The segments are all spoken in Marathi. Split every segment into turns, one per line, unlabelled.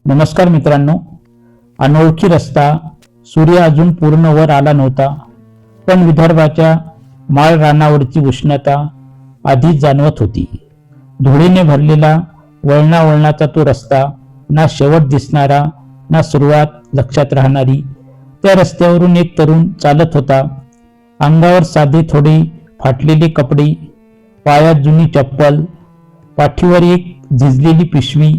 नमस्कार मित्रांनो. अनोळखी रस्ता. सूर्य अजून पूर्ण वर आला नव्हता, पण विदर्भाच्या माळ रानावरची उष्णता आधीच जाणवत होती. धुळीने भरलेला वळणावळणाचा तो रस्ता, ना शेवट दिसणारा ना सुरुवात लक्षात राहणारी. त्या रस्त्यावरून एक तरुण चालत होता. अंगावर साधे थोडे फाटलेले कपडे, पायात जुनी चप्पल, पाठीवर एक झिजलेली पिशवी,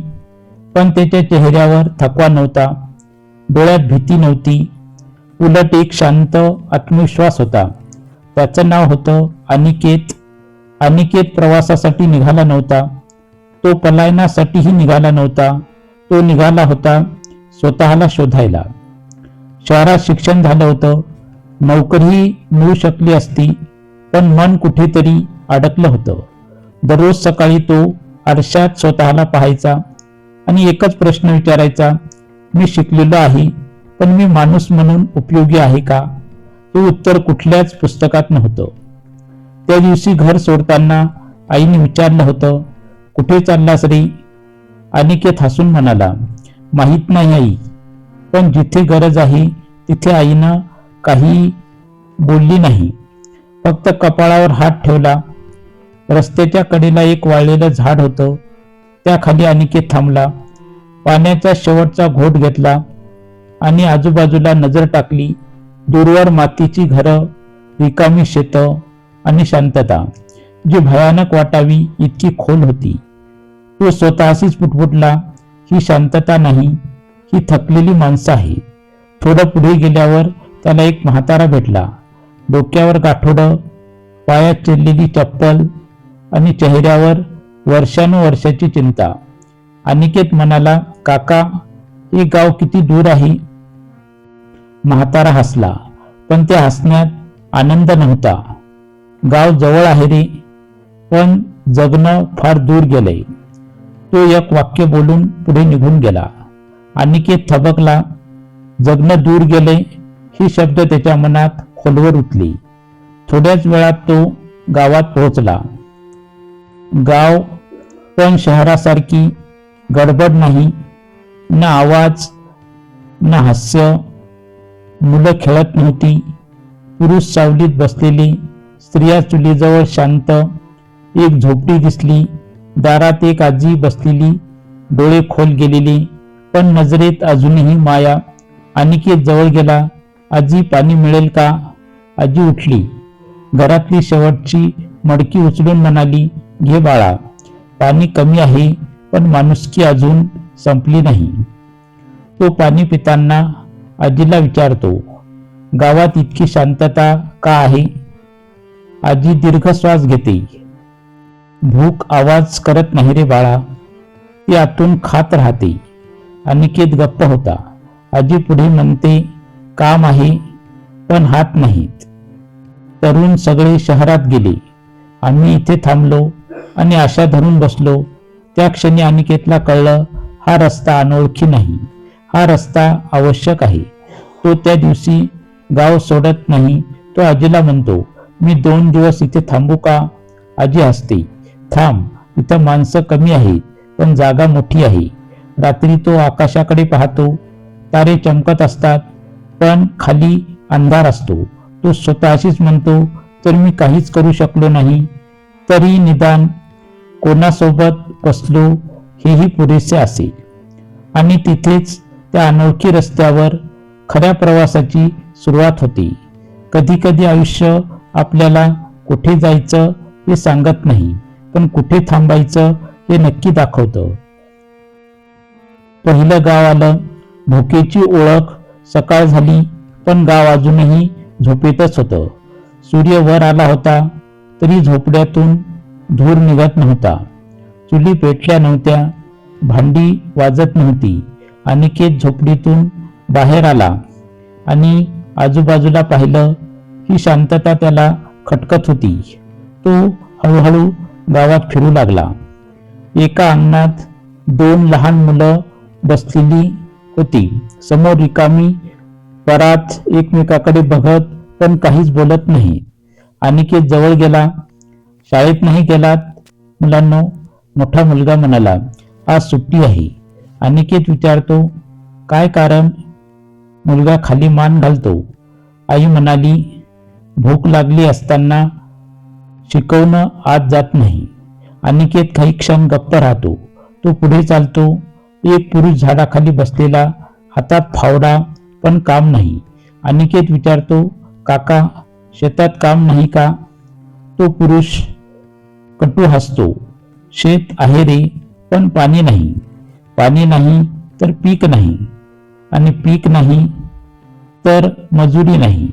पण त्याच्या चेहऱ्यावर थकवा नव्हता, डोळ्यात भीती नव्हती, उलट एक शांत आत्मविश्वास होता. त्याचं नाव होतं अनिकेत. अनिकेत प्रवासासाठी निघाला नव्हता, तो पलायनासाठीही निघाला नव्हता. तो निघाला होता स्वतःला शोधायला. शहरात शिक्षण झालं होतं, नोकरीही मिळू शकली असती, पण मन कुठेतरी अडकलं होतं. दररोज सकाळी तो आरशात स्वतःला पाहायचा आणि एकच प्रश्न विचारायचा, मी शिकलेलो आहे, पण मी माणूस म्हणून उपयोगी आहे का? ते उत्तर कुठल्याच पुस्तकात नव्हतं. त्या दिवशी घर सोडताना आईने विचारलं होतं, कुठे चाललास रे? अनिकेत हसून म्हणाला, माहीत नाही आई, पण जिथे गरज आहे तिथे. आईनं काही बोलली नाही, फक्त कपाळावर हात ठेवला. रस्त्याच्या कडेला एक वाळलेलं झाड होतं, त्याखाली अनिकेत थांबला. पाण्याचा शेवटचा घोट घेतला आणि आजूबाजूला नजर टाकली. दूरवर मातीची घरं, रिकामी शेतं आणि शांतता, जी भयानक वाटावी इतकी खोल होती. तो स्वतःशीच पुटपुटला, ही शांतता नाही, ही थकलेली माणसं आहे. थोडं पुढे गेल्यावर त्याला एक म्हातारा भेटला. डोक्यावर गाठोडं, पायात चिरलेली चप्पल आणि चेहऱ्यावर वर्षानुवर्षाची चिंता. अनिकेत म्हणाला, काका, हे गाव किती दूर आहे? म्हातारा हसला, पण त्या हसण्यात आनंद नव्हता. गाव जवळ आहे रे, पण जगणं फार दूर गेलंय. तो एक वाक्य बोलून पुढे निघून गेला. अनिकेत थबकला. जगणं दूर गेलंय ही शब्द त्याच्या मनात खोलवर उठली. थोड्याच वेळात तो गावात पोहोचला. गाव, पण शहरासारखी गडबड नाही, ना आवाज ना हास्य. मुलं खेळत नव्हती, पुरुष सावलीत बसलेले, स्त्रिया चुलीजवळ शांत. एक झोपडी दिसली, दारात एक आजी बसलेली, डोळे खोल गेलेली, पण नजरेत अजूनही माया. अनिकेत जवळ गेला. आजी, पाणी मिळेल का? आजी उठली. घरातली शेवटची मडकी उचलून म्हणाली, घे बाळा, पाणी कमी आहे, पण माणुसकी अजून संपली नाही. तो पाणी पिताना आजीला विचारतो, गावात इतकी शांतता का आहे? आजी दीर्घ श्वास घेते. भूक आवाज करत नाही रे बाळा, ती आतून खात राहते. अनिकेत गप्प होता. आजी पुढे म्हणते, काम आहे, पण हात नाहीत. तरुण सगळे शहरात गेले, आम्ही इथे थांबलो आणि आशा धरून बसलो. त्या क्षणी अनिकेतला कळलं, हा रस्ता अनोळखी नाही, हा रस्ता आवश्यक आहे. तो त्या दिवशी गाव सोडत नाही. तो आजीला म्हणतो, मी 2 दिवस इथे थांबू का? आजी हसते, थांब, इथं माणसं कमी आहेत, पण जागा मोठी आहे. रात्री तो आकाशाकडे पाहतो, तारे चमकत असतात, पण खाली अंधार असतो. तो स्वतःशीच म्हणतो, तर मी काहीच करू शकलो नाही, तरी निदान कोणासोबत बसलो हेही पुरेसे असेल. आणि तिथेच त्या अनोळखी रस्त्यावर खऱ्या प्रवासाची सुरुवात होते. कधी कधी आयुष्य आपल्याला कुठे जायचं हे सांगत नाही, पण कुठे थांबायचं हे नक्की दाखवतं. पहिलं गाव आलं. भुकेची ओळख. सकाळ झाली, पण गाव अजूनही झोपेतच होतं. सूर्य वर आला होता, तरी झोपड्यातून धूर निघत नव्हता. चुली पेटल्या नव्हत्या, भांडी वाजत नव्हती. अनिकेत झोपडीतून बाहेर आला आणि आजूबाजूला पाहिलं. ही शांतता त्याला खटकत होती. तो हळूहळू गावात फिरू लागला. एका अंगणात 2 लहान मुलं बसलेली होती. समोर रिकामी परात, एकमेकाकडे बघत, पण काहीच बोलत नाही. अनिकेत जवळ गेला. शाळेत नाही गेलात मुलांनो? मोठा मुलगा म्हणाला, आज सुट्टी आहे. अनिकेत विचारतो, काय कारण? मुलगा खाली मान घालतो. आई म्हणाली, भूक लागली असताना शिकवणं आत जात नाही. अनिकेत काही क्षण गप्प राहतो. तो पुढे चालतो. एक पुरुष झाडाखाली बसलेला, हातात फावडा, पण काम नाही. अनिकेत विचारतो, काका, शेतात काम नाही का? तो पुरुष कटू हसतो. शेत आहे रे, पण पाणी नाही. पाणी नाही तर पीक नाही, आणि पीक नाही तर मजुरी नाही.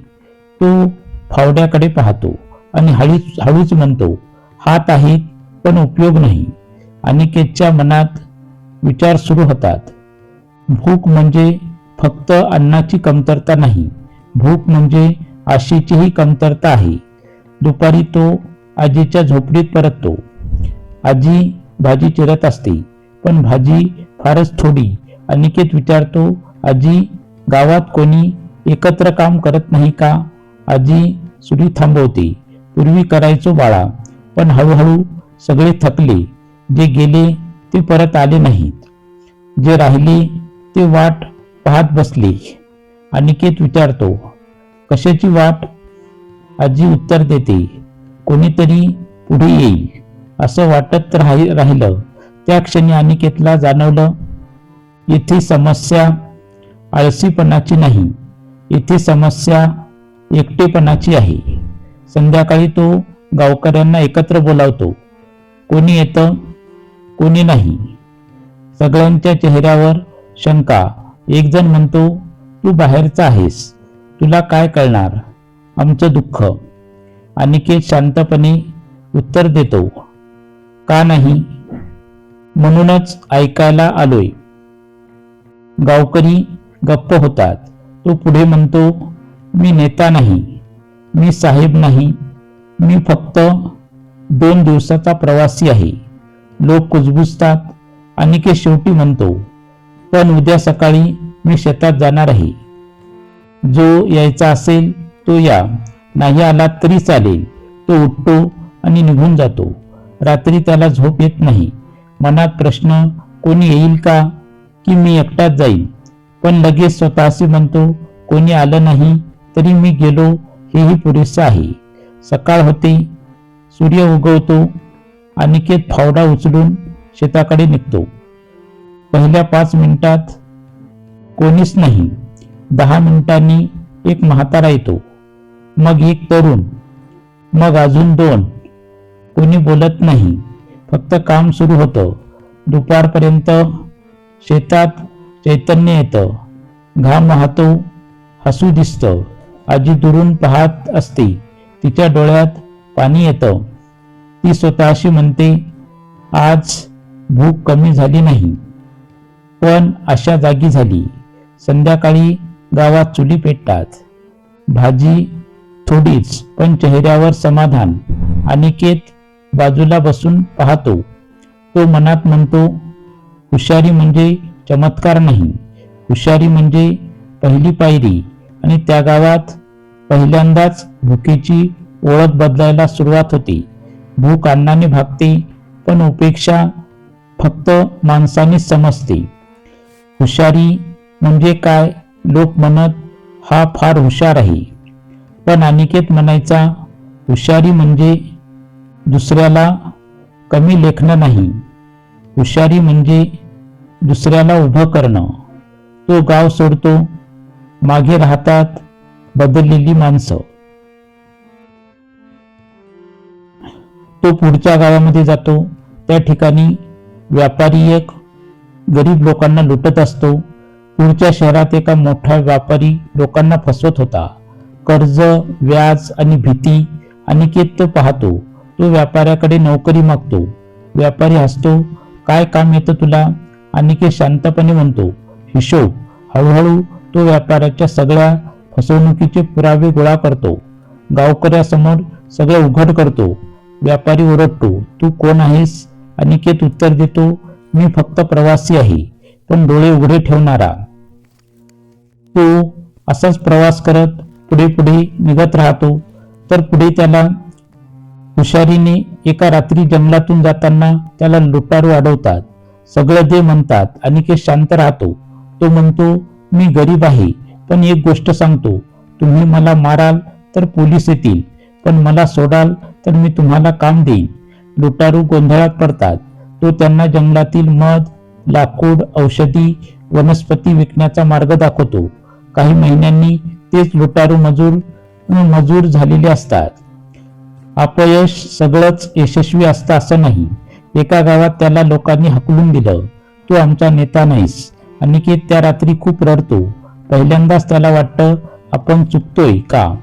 तो फावड्याकडे पाहतो आणि हळूच म्हणतो, हात आहेत पण उपयोग नाही. अनिकेतच्या मनात विचार सुरू होतात. भूक म्हणजे फक्त अन्नाची कमतरता नाही, भूक म्हणजे आशेचीही कमतरता आहे. दुपारी तो आजीच्या झोपडीत परततो. आजी भाजी चिरत असते, पण भाजी फारच थोडी. अनिकेत विचारतो, आजी, गावात कोणी एकत्र काम करत नाही का? आजी सुरी थांबवते. पूर्वी करायचो बाळा, पण हळूहळू सगळे थकले. जे गेले ते परत आले नाहीत. जे राहिले ते वाट पाहत बसले. अनिकेत विचारतो, कशाची वाट? आजी उत्तर देते, कोणीतरी पुढे येईल. असं वाटत राहिलं. त्या क्षणी अनिकेतला जाणवलं, येथे समस्या आळसीपणाची नाही, येथे समस्या एकटेपणाची आहे. संध्याकाळी तो गावकऱ्यांना एकत्र बोलावतो. कोणी येतं, कोणी नाही. सगळ्यांच्या चेहऱ्यावर शंका. एक जण म्हणतो, तू बाहेरचा आहेस, तुला काय कळणार आमचं दुःख? अनिकेत शांतपणे उत्तर देतो, का नाही, म्हणूनच ऐकायला आलोय. गावकरी गप्प होतात. तो पुढे म्हणतो, मी नेता नाही, मी साहेब नाही, मी फक्त 2 दिवसाचा प्रवासी आहे. लोक कुजबुजतात. अनिकेत शेवटी म्हणतो, पण उद्या सकाळी मी शेतात जाणार आहे. जो यायचा असेल तो या, नाही आला तरी चालेल. तो उठतो आणि निघून जातो. रात्री त्याला झोप येत नाही. मनात प्रश्न, कोणी येईल का, की मी एकटाच जाईल? पण लगेच स्वतःशी म्हणतो, कोणी आलं नाही तरी मी गेलो हेही पुरेसं आहे. सकाळ होते. सूर्य उगवतो. अनिकेत फावडा उचलून शेताकडे निघतो. पहिल्या 5 मिनिटात कोणीच नाही. 10 मिनिटांनी एक म्हातारा येतो, मग एक तरुण, मग अजून 2. कोणी बोलत नाही, फक्त काम सुरू होतं. दुपारपर्यंत शेतात चैतन्य येतं. घाम वाहतो, हसू दिसतं. आजी दुरून पाहत असते. तिच्या डोळ्यात पाणी येतं. ती स्वतःशी म्हणते, आज भूक कमी झाली नाही, पण अशा जागी झाली. संध्याकाळी गावात चुली पेटतात. भाजी थोडीच, पण चेहऱ्यावर समाधान. अनिकेत बाजूला बसून पाहतो. तो मनात म्हणतो, हुशारी म्हणजे चमत्कार नाही, हुशारी म्हणजे पहिली पायरी. आणि त्या गावात पहिल्यांदाच भुकेची ओळख बदलायला सुरुवात होते. भूक अन्नाने भागते, पण उपेक्षा फक्त माणसानेच समजते. हुशारी म्हणजे काय? लोक म्हणत, हा फार हुशार आहे. पण अनिकेत म्हणायचा, हुशारी म्हणजे दुसऱ्याला कमी लेखणं नाही, हुशारी म्हणजे दुसऱ्याला उभं करणं. तो गाव सोडतो. मागे राहतात बदललेली माणसं. तो पुढच्या गावामध्ये जातो. त्या ठिकाणी व्यापारी एक गरीब लोकांना लुटत असतो. पुढच्या शहरात एका मोठा व्यापारी लोकांना फसवत होता. कर्ज, व्याज आणि भीती. अनिकेत तो पाहतो. तो व्यापाऱ्याकडे नोकरी मागतो. व्यापारी हसतो, काय काम येतं तुला? अनिकेत शांतपणे म्हणतो, हिशोब. हळूहळू तो व्यापाऱ्याच्या सगळ्या फसवणुकीचे पुरावे गोळा करतो. गावकऱ्यासमोर सगळं उघड करतो. व्यापारी ओरडतो, तू कोण आहेस? अनिकेत उत्तर देतो, मी फक्त प्रवासी आहे, पण डोळे उघडे ठेवणारा. तो असाच प्रवास करत पुढे पुढे निघत राहतो. तर पुढे त्याला हुशारीने एका रात्री जंगलातून जाताना त्याला लुटारू अडवतात. सगळं दे म्हणतात. अनिकेत शांत राहतो. तो म्हणतो, मी गरीब आहे, पण एक गोष्ट सांगतो, तुम्ही मला माराल तर पोलीस येतील, पण मला सोडाल तर मी तुम्हाला काम देईन. लुटारू गोंधळात पडतात. तो त्यांना जंगलातील मध, लाकूड, औषधी, वनस्पती विकण्याचा मार्ग दाखवतो. काही महिन्यांनी तेच लुटारू मजूर झालेले असतात. अपयश सगळंच यशस्वी असतं असं नाही. एका गावात त्याला लोकांनी हकलून दिलं. तू आमचा नेता नाहीस. अनिकेत त्या रात्री खूप रडतो. पहिल्यांदाच त्याला वाटतं आपण चुकतोय का.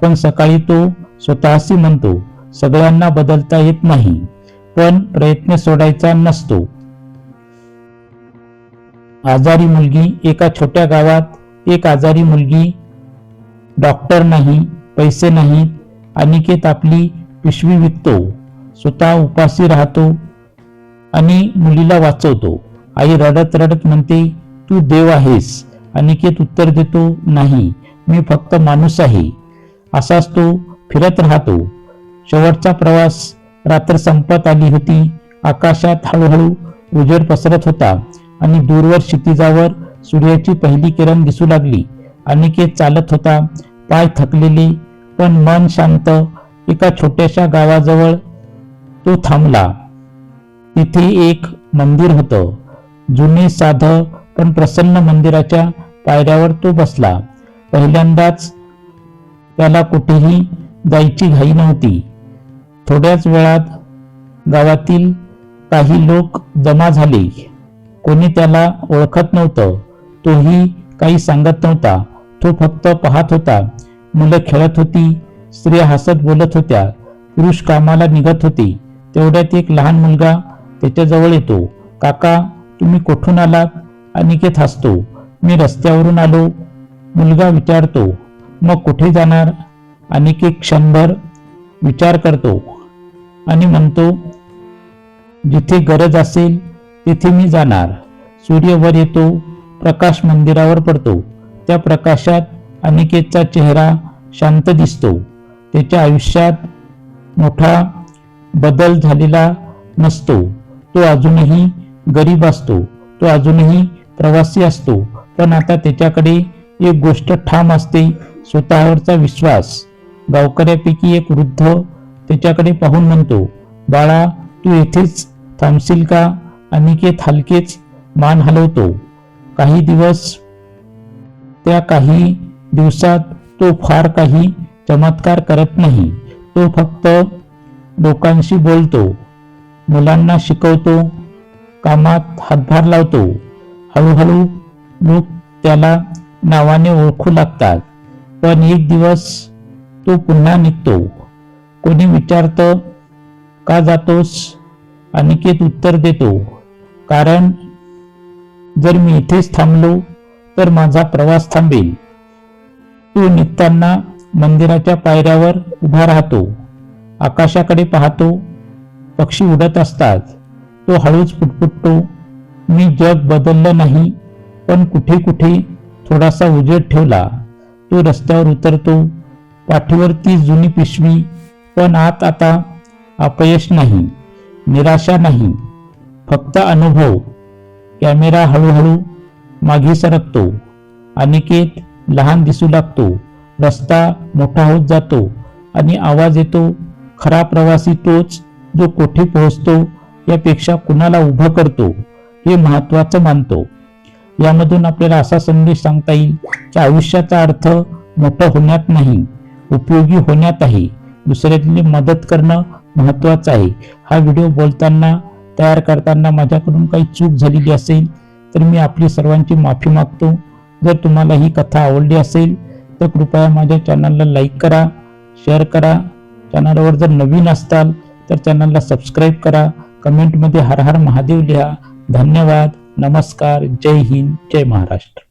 पण सकाळी तो स्वतःशी म्हणतो, सगळ्यांना बदलता येत नाही, पण प्रयत्न सोडायचा नसतो. आजारी मुलगी. एका छोट्या गावात एक आजारी मुलगी. डॉक्टर नाही, पैसे नाहीत. अनिकेत आपली पिशवी विकतो, स्वतः उपाशी राहतो आणि मुलीला वाचवतो. आई रडत रडत म्हणते, तू देव आहेस. अनिकेत उत्तर देतो, नाही, मी फक्त माणूस आहे. असाच तो फिरत राहतो. शेवटचा प्रवास. रात्र संपत आली होती. आकाशात हळूहळू उजेड पसरत होता आणि दूरवर क्षितिजावर सूर्याची पहिली किरण दिसू लागली. अनिकेत चालत होता, पाय थकलेले पण मन शांत. एका छोट्याशा गावाजवळ तो थांबला. तिथे एक मंदिर होतं. जुने, साधं पण प्रसन्न. मंदिराच्या पायऱ्यावर तो बसला. पहिल्यांदाच त्याला कुठेही जायची घाई नव्हती. थोड्याच वेळात गावातील काही लोक जमा झाले. कोणी त्याला ओळखत नव्हतं. तोही काही सांगत नव्हता. तो फक्त पाहत होता. मुलं खेळत होती, स्त्रिया हसत बोलत होत्या, पुरुष कामाला निघत होते. तेवढ्यात एक लहान मुलगा त्याच्याजवळ येतो. काका, तुम्ही कुठून आलात? अनिकेत हसतो. मी रस्त्यावरून आलो. मुलगा विचारतो, मग कुठे जाणार? अनिकेत क्षणभर विचार करतो आणि म्हणतो, जिथे गरज असेल तिथे मी जाणार. सूर्य वर येतो. प्रकाश मंदिरावर पडतो. त्या प्रकाशात अनिकेतचा चेहरा शांत दिसतो. त्याच्या आयुष्यात मोठा बदल झालेला नसतो. तो अजूनही गरीब असतो. तो अजूनही प्रवासी असतो. पण आता त्याच्याकडे एक गोष्ट ठाम असते, स्वतःवरचा विश्वास. गावकऱ्यापैकी एक वृद्ध त्याच्याकडे पाहून म्हणतो, बाळा, तू येथेच थांबशील का? अनिकेत हलकेच मान हलवतो. काही दिवसात तो फार काही चमत्कार करत नाही. तो फक्त लोकांशी बोलतो, मुलांना शिकवतो, कामात हातभार लावतो. हळूहळू लोक त्याला नावाने ओळखू लागतात. पण एक दिवस तो पुन्हा निघतो. कोणी विचारतं, का जातोस? अनिकेत उत्तर देतो, कारण जर मी इथेच थांबलो तर माझा प्रवास थांबेल. तो निघताना मंदिराच्या पायऱ्यावर उभा राहतो. आकाशाकडे पाहतो. पक्षी उडत असतात. तो हळूच पुटपुटतो, मी जग बदललं नाही, पण कुठे कुठे थोडासा उजेड ठेवला. तो रस्त्यावर उतरतो. पाठीवर ती जुनी पिशवी, पण आत आता अपयश नाही, निराशा नाही, फक्त अनुभव. कॅमेरा हळूहळू मागे सरकतो. अनिकेत लहान दिसू लागतो. रस्ता मोठा होत जातो आणि आवाज येतो, खरा प्रवासी तोच जो कोठे पोहोचतो यापेक्षा कुणाला उभं करतो हे महत्वाचं मानतो. यामधून आपल्याला असा संदेश सांगता येईल की आयुष्याचा अर्थ मोठं होण्यात नाही, उपयोगी होण्यात आहे. दुसऱ्याची मदत करणं महत्वाचं आहे. हा व्हिडिओ तयार करताना माझ्याकडून काही चूक झालेली असेल तर मी आपली सर्वांची माफी मागतो. जर तुम्हाला ही कथा आवडली असेल तर कृपया माझ्या चॅनलला लाईक करा, शेअर करा. चॅनलवर जर नवीन असताल तर चॅनलला सबस्क्राईब करा. कमेंटमध्ये हर हर महादेव लिहा. धन्यवाद. नमस्कार. जय हिंद. जय महाराष्ट्र.